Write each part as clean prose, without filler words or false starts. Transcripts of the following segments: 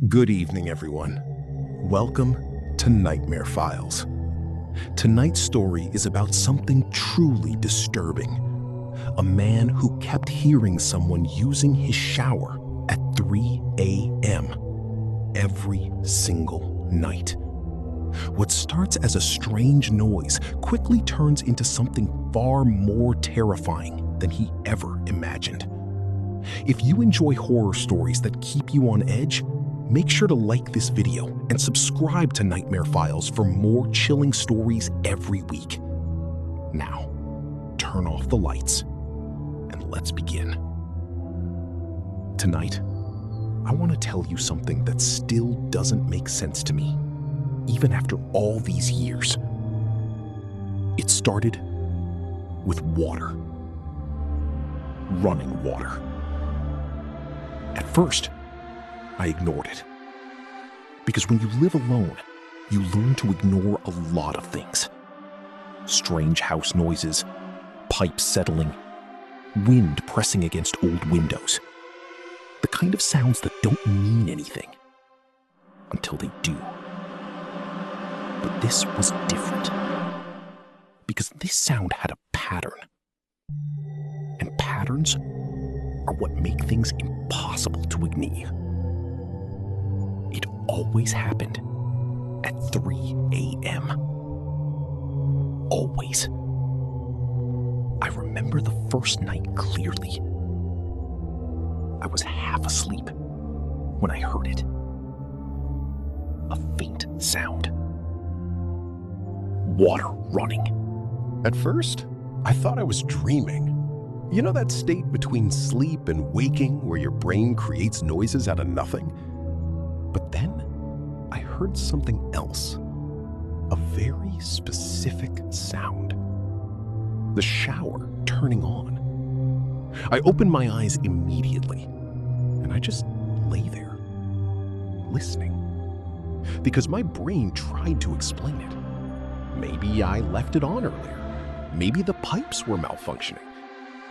Good evening, everyone. Welcome to Nightmare Files. Tonight's story is about something truly disturbing. A man who kept hearing someone using his shower at 3 a.m. every single night. What starts as a strange noise quickly turns into something far more terrifying than he ever imagined. If you enjoy horror stories that keep you on edge, make sure to like this video and subscribe to Nightmare Files for more chilling stories every week. Now, turn off the lights and let's begin. Tonight, I want to tell you something that still doesn't make sense to me, even after all these years. It started with water. Running water. At first, I ignored it. Because when you live alone, you learn to ignore a lot of things. Strange house noises, pipes settling, wind pressing against old windows. The kind of sounds that don't mean anything until they do. But this was different. Because this sound had a pattern. And patterns are what make things impossible to ignore. It always happened at 3 a.m. Always. I remember the first night clearly. I was half asleep when I heard it. A faint sound. Water running. At first, I thought I was dreaming. You know that state between sleep and waking where your brain creates noises out of nothing? But then, I heard something else. A very specific sound. The shower turning on. I opened my eyes immediately, and I just lay there, listening. Because my brain tried to explain it. Maybe I left it on earlier. Maybe the pipes were malfunctioning.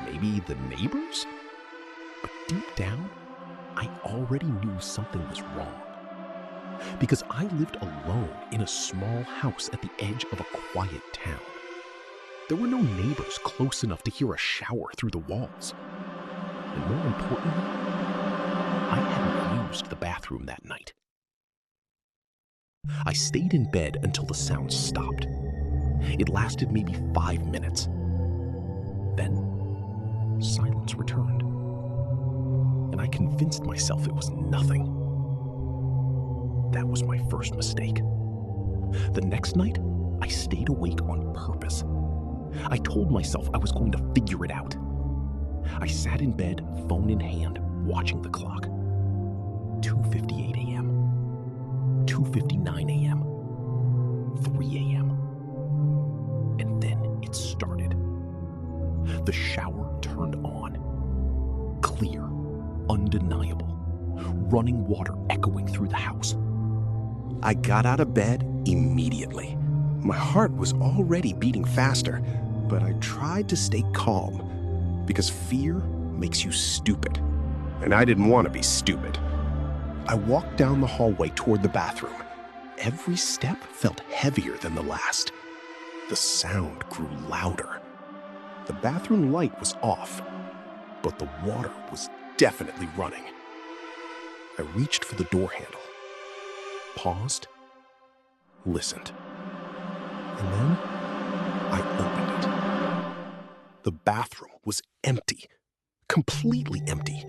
Maybe the neighbors? But deep down, I already knew something was wrong. Because I lived alone in a small house at the edge of a quiet town. There were no neighbors close enough to hear a shower through the walls. And more importantly, I hadn't used the bathroom that night. I stayed in bed until the sound stopped. It lasted maybe 5 minutes. Then, silence returned, and I convinced myself it was nothing. That was my first mistake. The next night, I stayed awake on purpose. I told myself I was going to figure it out. I sat in bed, phone in hand, watching the clock. 2:58 a.m., 2:59 a.m., 3 a.m., and then it started. The shower turned on. Clear, undeniable, running water echoing through the house. I got out of bed immediately. My heart was already beating faster, but I tried to stay calm because fear makes you stupid, and I didn't want to be stupid. I walked down the hallway toward the bathroom. Every step felt heavier than the last. The sound grew louder. The bathroom light was off, but the water was definitely running. I reached for the door handle, paused, listened, and then I opened it. The bathroom was empty, completely empty,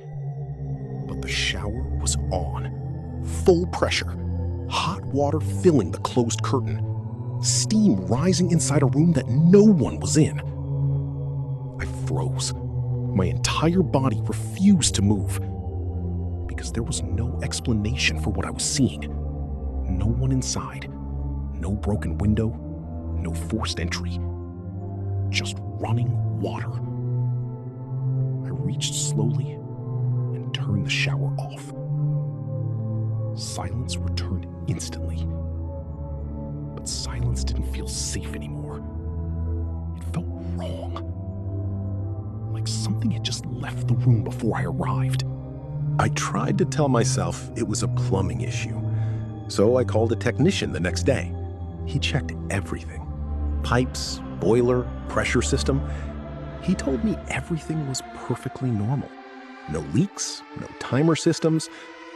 but the shower was on, full pressure, hot water filling the closed curtain, steam rising inside a room that no one was in. I froze. My entire body refused to move because there was no explanation for what I was seeing. No one inside, no broken window, no forced entry, just running water. I reached slowly and turned the shower off. Silence returned instantly, but silence didn't feel safe anymore. It felt wrong. Like something had just left the room before I arrived. I tried to tell myself it was a plumbing issue, so I called a technician the next day. He checked everything: pipes, boiler, pressure system. He told me everything was perfectly normal. No leaks, no timer systems,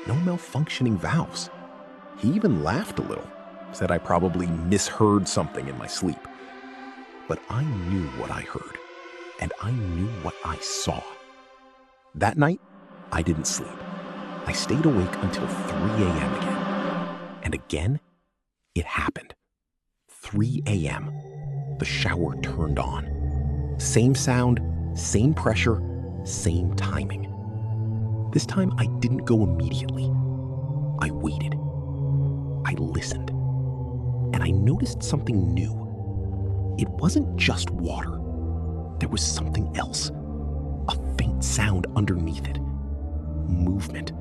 no malfunctioning valves. He even laughed a little, said I probably misheard something in my sleep. But I knew what I heard, and I knew what I saw. That night, I didn't sleep. I stayed awake until 3 a.m. again. And again, it happened. 3 a.m. The shower turned on. Same sound, same pressure, same timing. This time I didn't go immediately. I waited. I listened. And I noticed something new. It wasn't just water. There was something else. A faint sound underneath it. Movement.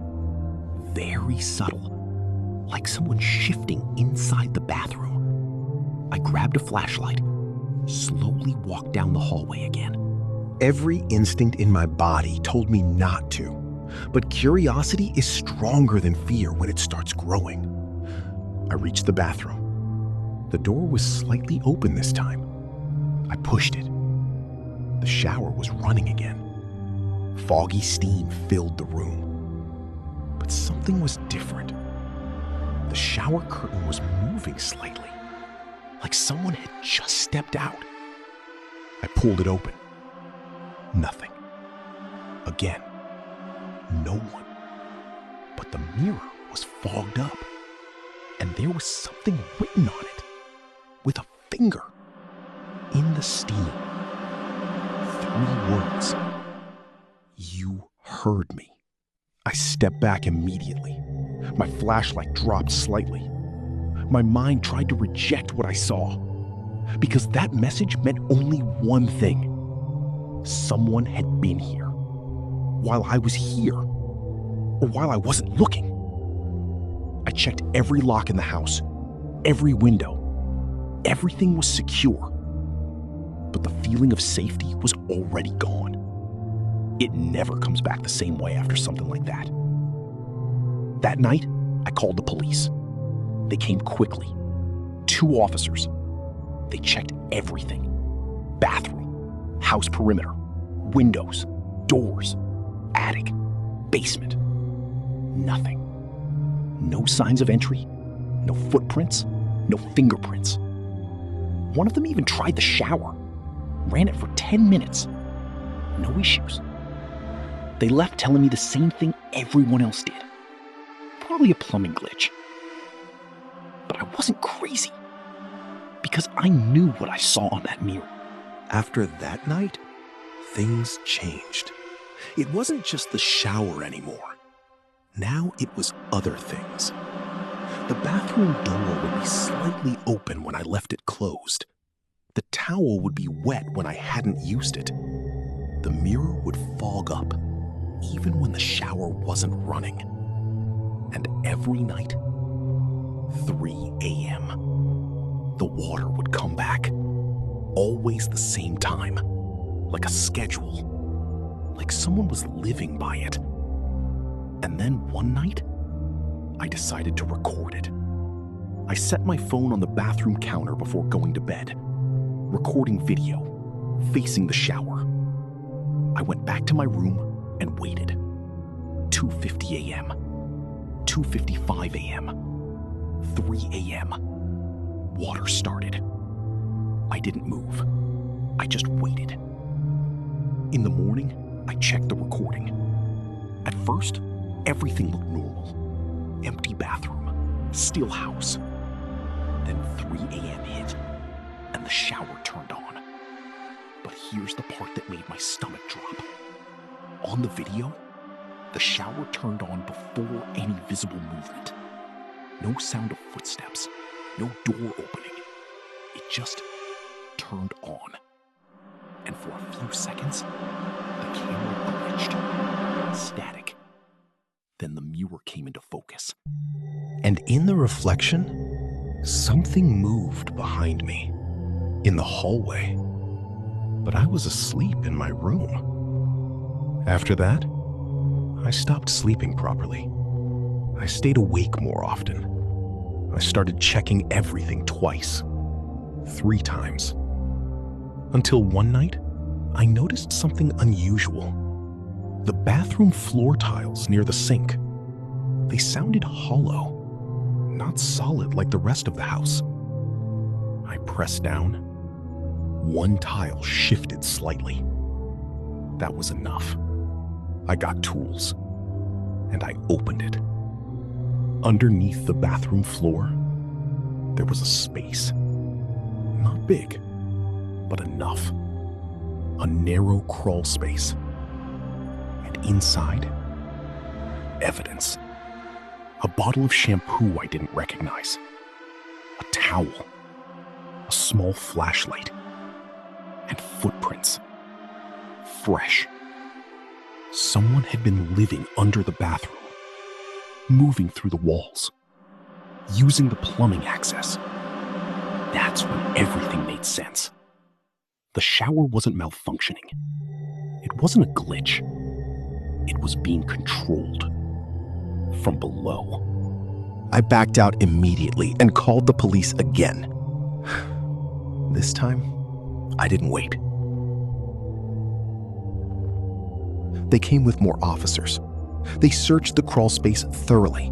Very subtle. Like someone shifting inside the bathroom. I grabbed a flashlight, slowly walked down the hallway again. Every instinct in my body told me not to, but curiosity is stronger than fear when it starts growing. I reached the bathroom. The door was slightly open this time. I pushed it. The shower was running again. Foggy steam filled the room. But something was different. The shower curtain was moving slightly, like someone had just stepped out. I pulled it open. Nothing. Again, no one. But the mirror was fogged up, and there was something written on it, with a finger, in the steam. 3 words. You heard me. I stepped back immediately. My flashlight dropped slightly. My mind tried to reject what I saw, because that message meant only one thing. Someone had been here, while I was here, or while I wasn't looking. I checked every lock in the house, every window. Everything was secure, but the feeling of safety was already gone. It never comes back the same way after something like that. That night, I called the police. They came quickly. 2 officers. They checked everything. Bathroom, house perimeter, windows, doors, attic, basement. Nothing. No signs of entry, no footprints, no fingerprints. One of them even tried the shower. Ran it for 10 minutes. No issues. They left telling me the same thing everyone else did. Probably a plumbing glitch. But I wasn't crazy, because I knew what I saw on that mirror. After that night, things changed. It wasn't just the shower anymore. Now it was other things. The bathroom door would be slightly open when I left it closed. The towel would be wet when I hadn't used it. The mirror would fog up, even when the shower wasn't running. And every night, 3 a.m., the water would come back. Always the same time, like a schedule, like someone was living by it. And then one night, I decided to record it. I set my phone on the bathroom counter before going to bed, recording video, facing the shower. I went back to my room and waited. 2:50 a.m., 2:55 a.m., 3 a.m. Water started. I didn't move. I just waited. In the morning, I checked the recording. At first, everything looked normal. Empty bathroom, still house. Then 3 a.m. hit, and the shower turned on. But here's the part that made my stomach drop. On the video, the shower turned on before any visible movement. No sound of footsteps, no door opening. It just turned on. And for a few seconds, the camera glitched. Static. Then the mirror came into focus. And in the reflection, something moved behind me, in the hallway. But I was asleep in my room. After that, I stopped sleeping properly. I stayed awake more often. I started checking everything twice, 3 times. Until one night, I noticed something unusual. The bathroom floor tiles near the sink, they sounded hollow, not solid like the rest of the house. I pressed down. One tile shifted slightly. That was enough. I got tools, and I opened it. Underneath the bathroom floor, there was a space. Not big, but enough. A narrow crawl space. And inside, evidence. A bottle of shampoo I didn't recognize. A towel. A small flashlight. And footprints. Fresh. Someone had been living under the bathroom, moving through the walls, using the plumbing access. That's when everything made sense. The shower wasn't malfunctioning. It wasn't a glitch. It was being controlled from below. I backed out immediately and called the police again. This time, I didn't wait. They came with more officers. They searched the crawl space thoroughly.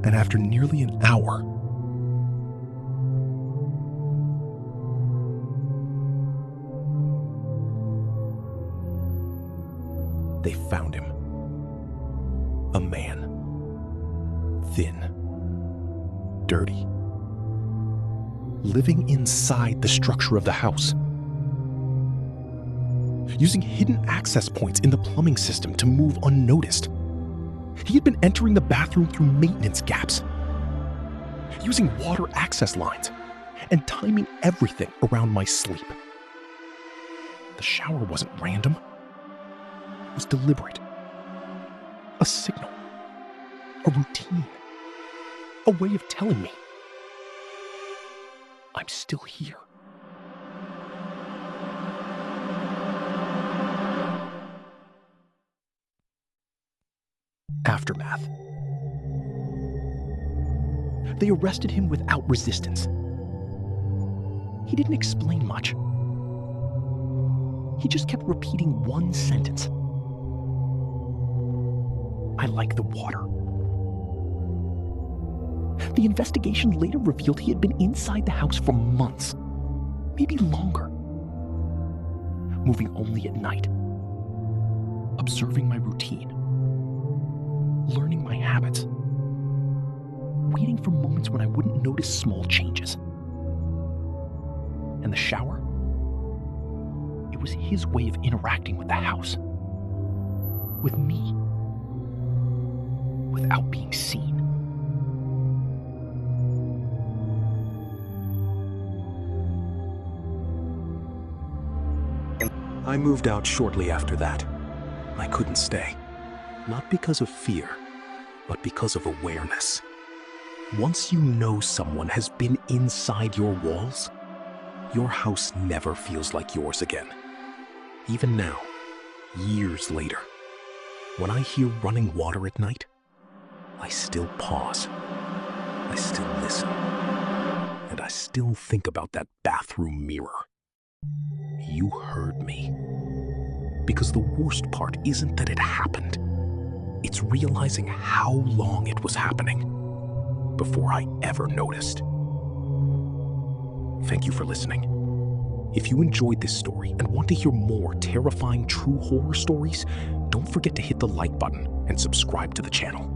And after nearly an hour, they found him. A man. Thin. Dirty. Living inside the structure of the house. Using hidden access points in the plumbing system to move unnoticed. He had been entering the bathroom through maintenance gaps, using water access lines, and timing everything around my sleep. The shower wasn't random. It was deliberate. A signal. A routine. A way of telling me I'm still here. Aftermath. They arrested him without resistance. He didn't explain much. He just kept repeating one sentence. I like the water. The investigation later revealed he had been inside the house for months, maybe longer. Moving only at night. Observing my routine. Learning my habits. Waiting for moments when I wouldn't notice small changes. And the shower? It was his way of interacting with the house. With me. Without being seen. I moved out shortly after that. I couldn't stay. Not because of fear, but because of awareness. Once you know someone has been inside your walls, your house never feels like yours again. Even now, years later, when I hear running water at night, I still pause. I still listen. And I still think about that bathroom mirror. You heard me. Because the worst part isn't that it happened. It's realizing how long it was happening before I ever noticed. Thank you for listening. If you enjoyed this story and want to hear more terrifying true horror stories, don't forget to hit the like button and subscribe to the channel.